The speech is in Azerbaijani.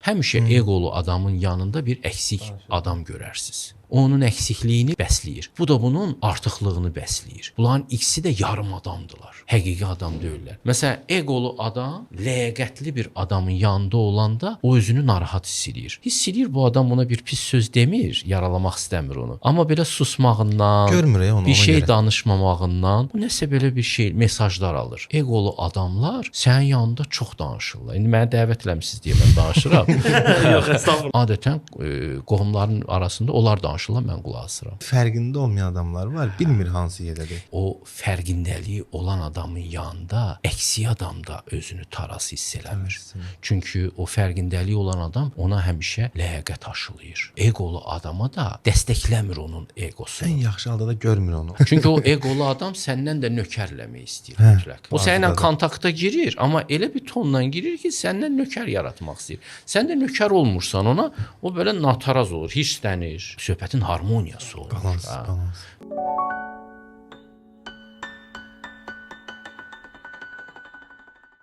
Həmişə eqolu adamın yanında bir əksik adam görərsiniz. Onun əksikliyini bəsləyir. Bu da bunun artıqlığını bəsləyir. Bunların ikisi də yarım adamdılar. Həqiqi adam deyirlər. Məsələn, eqolu adam ləyaqətli bir adamın yanında olanda o özünü narahat hiss edir. Hiss edir bu adam ona bir pis söz demir, yaralamaq istəmir onu. Amma belə susmağından, görmür onu, bir şey görə. danışmamağından bu nəsə belə bir şey, mesajlar alır. Eqolu adamlar sənin yanında çox danışırlar. İndi məni dəvət eləmisiniz deyə mən danışıram. Yox, estağfurullah. Adətən qohumların arasında onlar danışırlar, mən qulaq asıram. Fərqində olmayan adamlar var, bilmir hansı yerdədir. O fərqindəliyi olan adamın yanında əksi adam da özünü taras hiss eləmir. Çünki o fərqindəliyi olan adam ona həmişə ləyaqət aşılayır. Eqolu adama da dəstəkləmir onun egosunu. Ən yaxşı halda da görmür onu. Çünki o eqolu adam səndən də nökərləmək istəyir Hə, mütləq. O səninlə arzudadır. kontakta girir, amma elə bir tonla girir ki, səndən nökər yaratmaq istəyir. Sən də nökər olmursan ona, o belə nataraz olur, hisslənir. Söhbətin harmoniyası olur. Balans, Ha. balans.